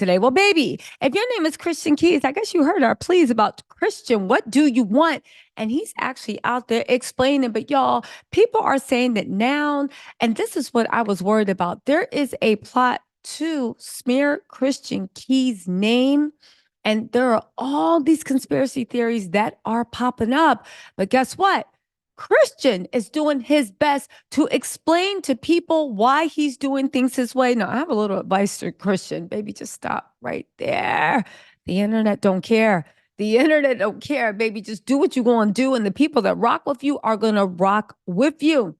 today. Well, baby, if your name is Christian Keys, I guess you heard our pleas about Christian. What do you want? And he's actually out there explaining. But y'all, people are saying that now, and this is what I was worried about. There is a plot to smear Christian Keys' name. And there are all these conspiracy theories that are popping up. But guess what? Christian is doing his best to explain to people why he's doing things his way. Now, I have a little advice to Christian. Baby, just stop right there. The internet don't care. The internet don't care, baby. Just do what you're going to do. And the people that rock with you are going to rock with you.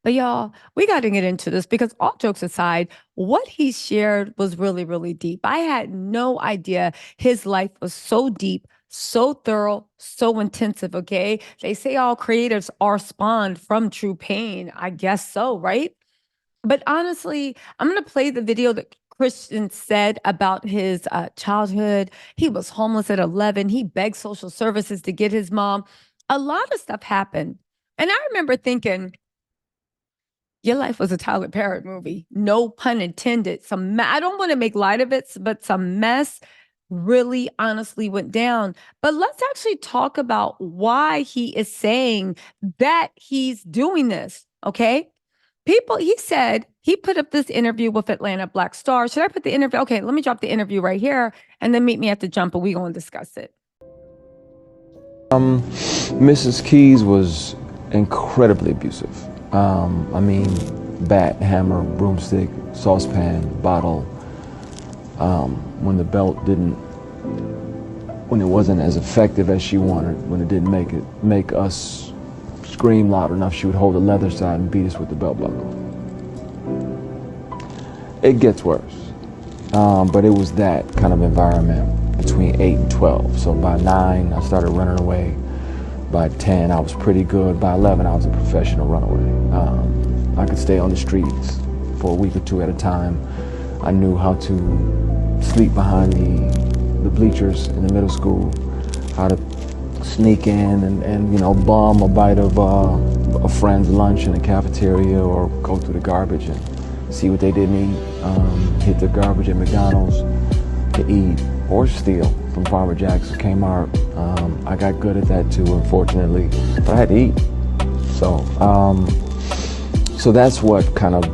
But y'all, we got to get into this because all jokes aside, what he shared was really, really deep. I had no idea his life was so deep, so thorough, so intensive. Okay. They say all creatives are spawned from true pain. I guess so, right? But honestly, I'm going to play the video that Christian said about his childhood. He was homeless at 11. He begged social services to get his mom. A lot of stuff happened. And I remember thinking, your life was a Tyler Perry movie. No pun intended. I don't want to make light of it, but some mess really honestly went down. But let's actually talk about why he is saying that he's doing this. Okay. He said he put up this interview with Atlanta Black Star. Should I put the interview? Okay, let me drop the interview right here and then meet me at the jump and we're going to discuss it. Mrs. Keys was incredibly abusive. I mean, bat, hammer, broomstick, saucepan, bottle. When the belt when it wasn't as effective as she wanted, when it didn't make us scream loud enough, she would hold the leather side and beat us with the belt buckle. It gets worse, but it was that kind of environment between 8 and 12. So by 9, I started running away. By 10, I was pretty good. By 11, I was a professional runaway. I could stay on the streets for a week or two at a time. I knew how to sleep behind the bleachers in the middle school, how to sneak in and bum a bite of a friend's lunch in the cafeteria or go through the garbage and see what they didn't eat, hit the garbage at McDonald's to eat or steal from Farmer Jack's or Kmart. I got good at that too, unfortunately, but I had to eat. So that's what kind of,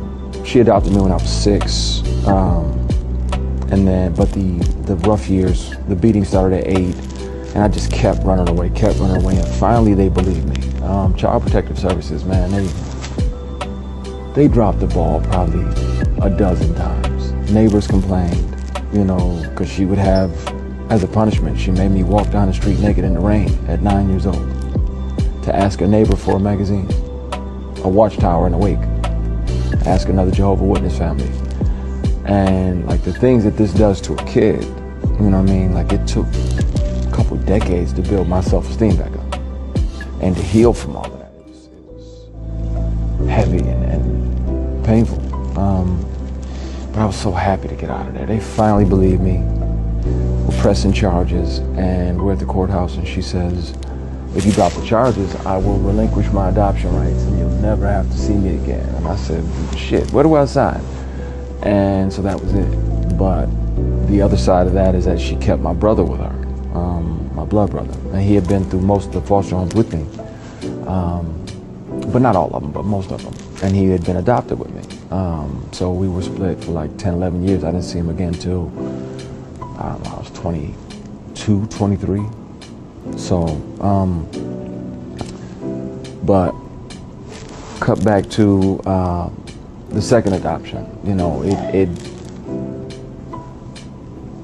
she adopted me when I was 6. But the rough years, the beating started at 8, and I just kept running away, and finally they believed me. Child Protective Services, man, they dropped the ball probably a dozen times. Neighbors complained, because she would have, as a punishment, she made me walk down the street naked in the rain at 9 years old to ask a neighbor for a magazine, a Watchtower and Awake, ask another Jehovah's Witness family. And like the things that this does to a kid, like it took a couple decades to build my self-esteem back up and to heal from all of that. It was heavy and painful. But I was so happy to get out of there. They finally believed me. We're pressing charges, and we're at the courthouse, and she says, if you drop the charges, I will relinquish my adoption rights, and you'll never have to see me again. And I said, shit, where do I sign? And so that was it. But the other side of that is that she kept my brother with her, my blood brother. And he had been through most of the foster homes with me. But not all of them, but most of them. And he had been adopted with me. So we were split for like 10, 11 years. I didn't see him again till, I don't know, I was 22, 23. So, but cut back to the second adoption.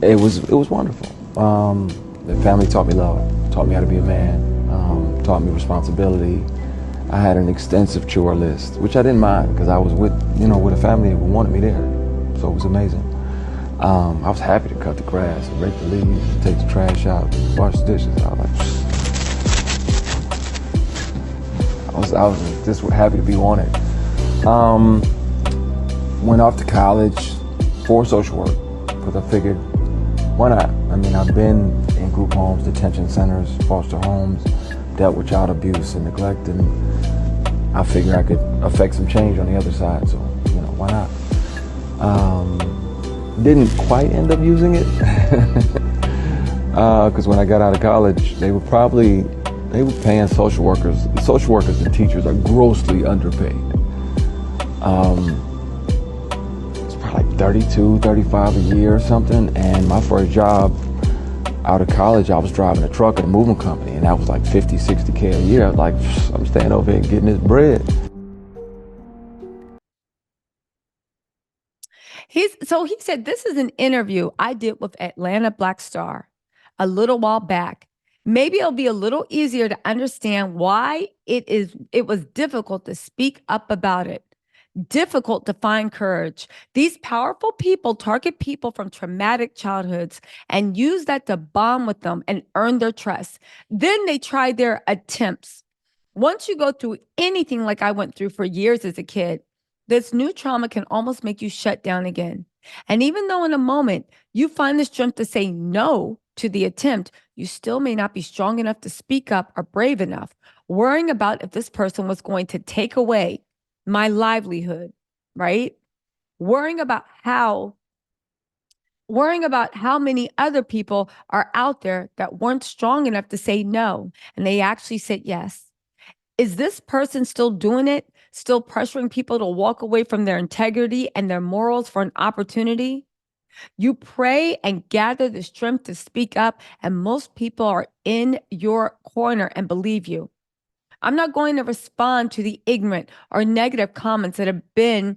It was wonderful. The family taught me love, taught me how to be a man, taught me responsibility. I had an extensive chore list, which I didn't mind because I was with a family that wanted me there. So it was amazing. I was happy to cut the grass, rake the leaves, take the trash out, wash the dishes. I was just happy to be wanted. Went off to college for social work because I figured, why not? I mean, I've been in group homes, detention centers, foster homes, dealt with child abuse and neglect, and I figured I could affect some change on the other side, so, why not? Didn't quite end up using it because when I got out of college, they were paying social workers. Social workers and teachers are grossly underpaid. It's probably like 32, 35 a year or something. And my first job out of college, I was driving a truck at a moving company, and that was like 50, 60K a year. I was like, I'm staying over here and getting this bread. He said this is an interview I did with Atlanta Black Star a little while back. Maybe it'll be a little easier to understand why it was difficult to speak up about it. Difficult to find courage. These powerful people target people from traumatic childhoods and use that to bond with them and earn their trust. Then they try their attempts. Once you go through anything like I went through for years as a kid, this new trauma can almost make you shut down again. And even though in a moment you find the strength to say no to the attempt, you still may not be strong enough to speak up or brave enough, worrying about if this person was going to take away my livelihood, right? Worrying about how many other people are out there that weren't strong enough to say no and they actually said yes. Is this person still doing it? Still pressuring people to walk away from their integrity and their morals for an opportunity? You pray and gather the strength to speak up, and most people are in your corner and believe you. I'm not going to respond to the ignorant or negative comments that have been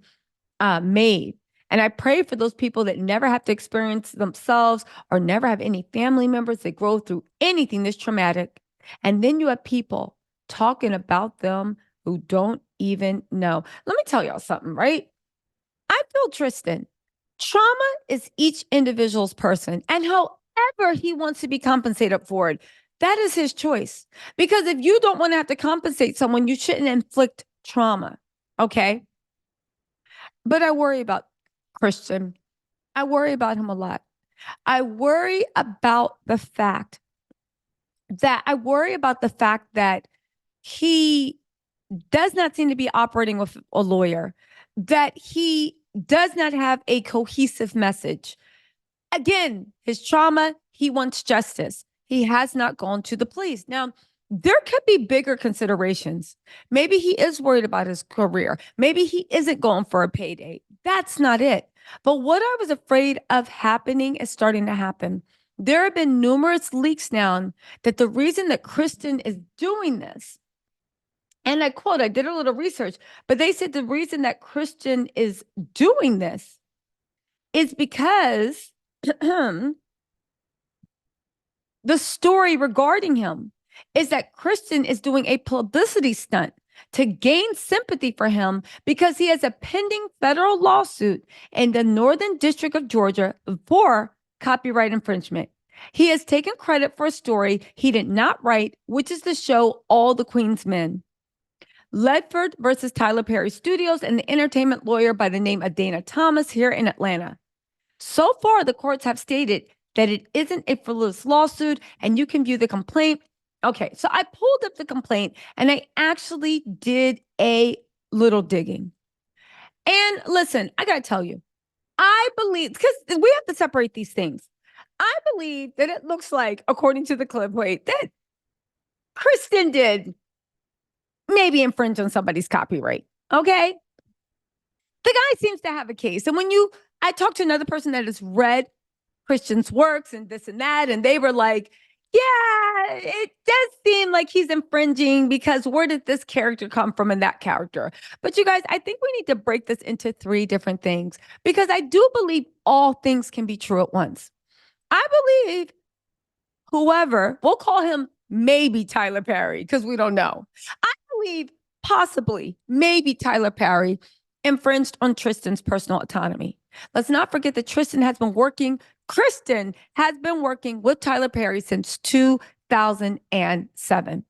made. And I pray for those people that never have to experience themselves or never have any family members that grow through anything this traumatic. And then you have people talking about them who don't even know. Let me tell y'all something, right? I feel Tristan. Trauma is each individual's person, and however he wants to be compensated for it, that is his choice. Because if you don't want to have to compensate someone, you shouldn't inflict trauma. Okay. But I worry about Christian. I worry about him a lot. I worry about the fact that he does not seem to be operating with a lawyer, that he does not have a cohesive message. Again, his trauma, he wants justice. He has not gone to the police. Now, there could be bigger considerations. Maybe he is worried about his career. Maybe he isn't going for a payday. That's not it. But what I was afraid of happening is starting to happen. There have been numerous leaks now that the reason that Kristen is doing this, and I quote, I did a little research, but they said the reason that Kristen is doing this is because the story regarding him is that Kristen is doing a publicity stunt to gain sympathy for him because he has a pending federal lawsuit in the Northern District of Georgia for copyright infringement. He has taken credit for a story he did not write, which is the show All the Queen's Men. Ledford versus Tyler Perry Studios and the entertainment lawyer by the name of Dana Thomas here in Atlanta. So far, the courts have stated that it isn't a frivolous lawsuit and you can view the complaint. Okay, so I pulled up the complaint and I actually did a little digging. And listen, I got to tell you, I believe, because we have to separate these things. I believe that it looks like, according to the clip, that Kristen did maybe infringe on somebody's copyright. Okay. The guy seems to have a case. And I talked to another person that has read Christian's works and this and that, and they were like, yeah, it does seem like he's infringing because where did this character come from and that character? But you guys, I think we need to break this into three different things because I do believe all things can be true at once. I believe whoever, we'll call him maybe Tyler Perry because we don't know. I believe possibly, maybe Tyler Perry infringed on Tristan's personal autonomy. Let's not forget that Kristen has been working with Tyler Perry since 2007.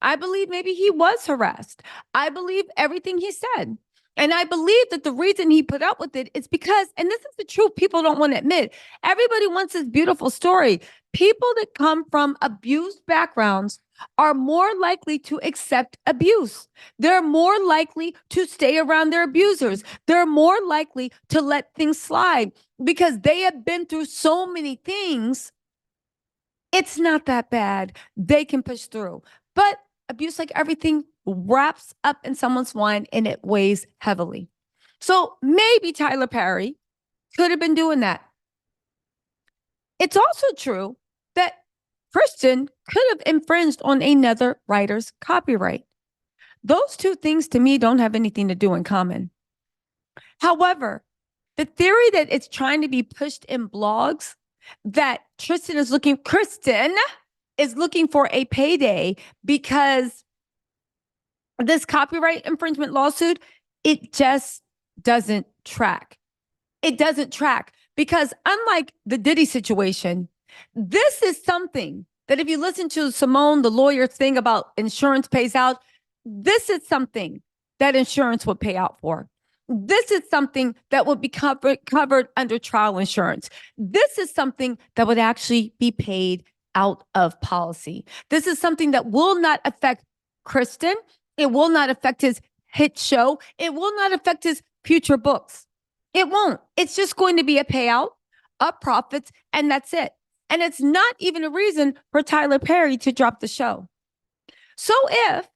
I believe maybe he was harassed. I believe everything he said. And I believe that the reason he put up with it is because, and this is the truth people don't want to admit, everybody wants this beautiful story. People that come from abused backgrounds are more likely to accept abuse. They're more likely to stay around their abusers. They're more likely to let things slide because they have been through so many things. It's not that bad. They can push through. But abuse, like everything, wraps up in someone's mind and it weighs heavily. So maybe Tyler Perry could have been doing that. It's also true that Christian could have infringed on another writer's copyright. Those two things to me don't have anything to do in common. However, the theory that it's trying to be pushed in blogs that Kristen is looking for a payday because this copyright infringement lawsuit, it just doesn't track. It doesn't track because unlike the Diddy situation, this is something that if you listen to Simone, the lawyer thing about insurance pays out, this is something that insurance would pay out for. This is something that would be covered under trial insurance. This is something that would actually be paid out of policy. This is something that will not affect Kristen. It will not affect his hit show. It will not affect his future books. It won't. It's just going to be a payout, up profits, and that's it. And it's not even a reason for Tyler Perry to drop the show. So if,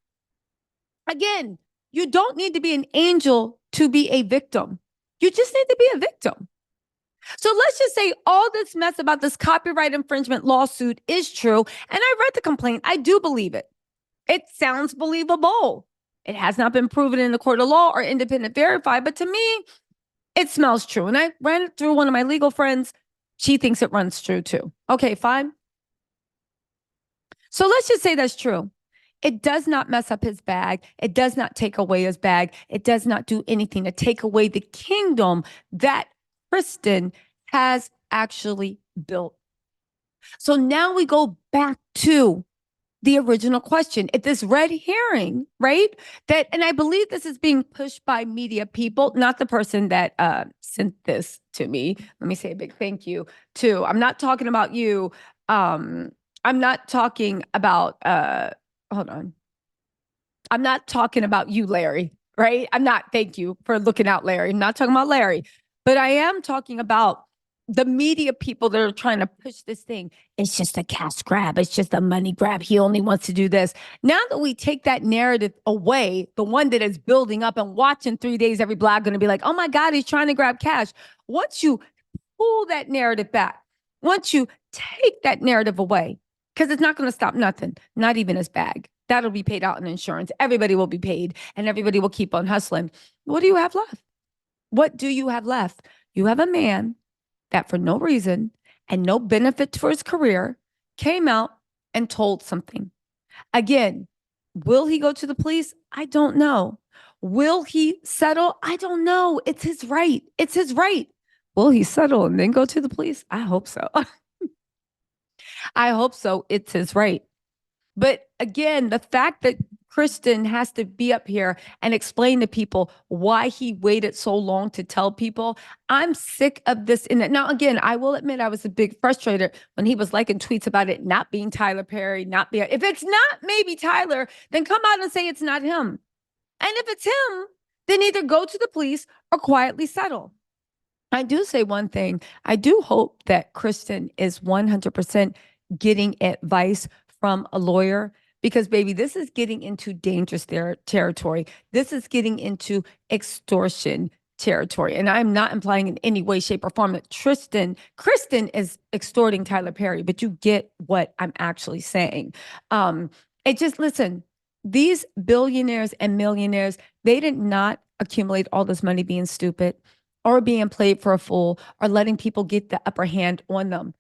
again, you don't need to be an angel to be a victim. You just need to be a victim. So let's just say all this mess about this copyright infringement lawsuit is true. And I read the complaint. I do believe it. It sounds believable. It has not been proven in the court of law or independent verified, but to me, it smells true. And I ran it through one of my legal friends. She thinks it runs true too. Okay, fine. So let's just say that's true. It does not mess up his bag. It does not take away his bag. It does not do anything to take away the kingdom that Kristen has actually built. So now we go back to the original question. If this red herring, right? That, and I believe this is being pushed by media people, not the person that sent this to me. Let me say a big thank you to. I'm not talking about you. I'm not talking about hold on. I'm not talking about you, Larry, right? I'm not, thank you for looking out, Larry. I'm not talking about Larry, but I am talking about the media people that are trying to push this thing. It's just a cash grab. It's just a money grab. He only wants to do this. Now that we take that narrative away, the one that is building up and watching 3 days, every blog going to be like, oh my God, he's trying to grab cash. Once you pull that narrative back, once you take that narrative away, because it's not going to stop nothing, not even his bag. That'll be paid out in insurance. Everybody will be paid and everybody will keep on hustling. What do you have left? What do you have left? You have a man that for no reason and no benefit for his career came out and told something. Again, will he go to the police? I don't know. Will he settle? I don't know. It's his right. It's his right. Will he settle and then go to the police? I hope so. I hope so. It's his right. But again, the fact that Kristen has to be up here and explain to people why he waited so long to tell people, I'm sick of this. Now, again, I will admit I was a big frustrator when he was liking tweets about it not being Tyler Perry, not being, if it's not maybe Tyler, then come out and say it's not him. And if it's him, then either go to the police or quietly settle. I do say one thing. I do hope that Kristen is 100% getting advice from a lawyer because, baby, this is getting into dangerous territory. This is getting into extortion territory. And I'm not implying in any way, shape, or form that Kristen is extorting Tyler Perry, but you get what I'm actually saying. Listen, these billionaires and millionaires, they did not accumulate all this money being stupid or being played for a fool or letting people get the upper hand on them.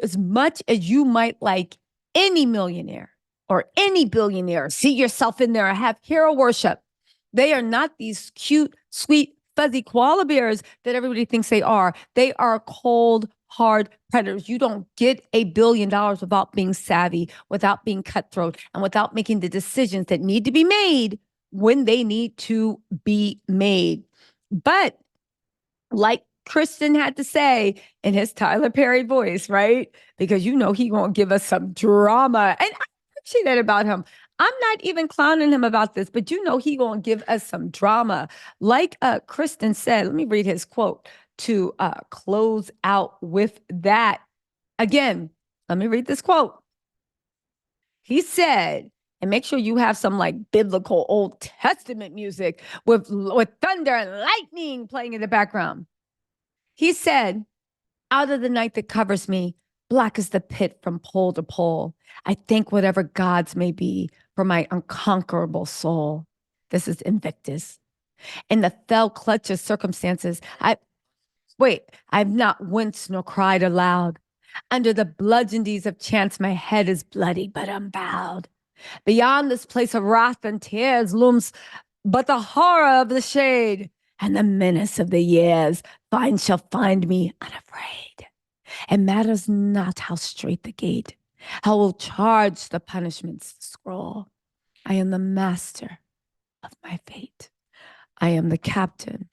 As much as you might like any millionaire or any billionaire, see yourself in there, have hero worship. They are not these cute, sweet, fuzzy koala bears that everybody thinks they are. They are cold, hard predators. You don't get $1 billion without being savvy, without being cutthroat, and without making the decisions that need to be made when they need to be made. But like Kristen had to say in his Tyler Perry voice, right? Because you know he gonna give us some drama. And appreciate that about him. I'm not even clowning him about this, but you know he gonna give us some drama. Like Kristen said, let me read his quote to close out with that. Again, let me read this quote. He said, and make sure you have some like biblical Old Testament music with thunder and lightning playing in the background. He said, out of the night that covers me, black as the pit from pole to pole, I thank whatever gods may be for my unconquerable soul. This is Invictus. In the fell clutch of circumstances, I've not winced nor cried aloud. Under the bludgeons of chance, my head is bloody, but unbowed. Beyond this place of wrath and tears looms but the horror of the shade, and the menace of the years shall find me unafraid. It matters not how straight the gate, how will charge the punishment's scroll. I am the master of my fate. I am the captain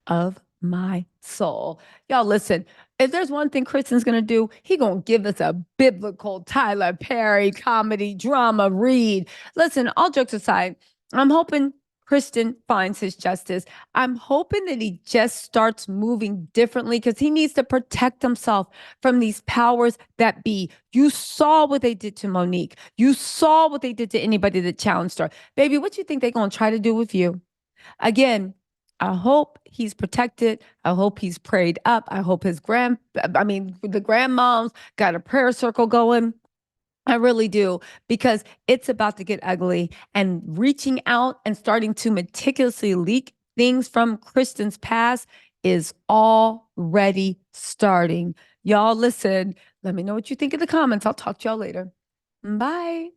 of my soul. Y'all listen, if there's one thing Kristen's gonna do, he gonna give us a biblical Tyler Perry comedy drama read. Listen, all jokes aside, I'm hoping Kristen finds his justice. I'm hoping that he just starts moving differently because he needs to protect himself from these powers that be. You saw what they did to Monique. You saw what they did to anybody that challenged her. Baby, what you think they're gonna try to do with you? Again, I hope he's protected. I hope he's prayed up. I hope the grandmoms got a prayer circle going. I really do, because it's about to get ugly, and reaching out and starting to meticulously leak things from Kristen's past is already starting. Y'all listen, let me know what you think in the comments. I'll talk to y'all later. Bye.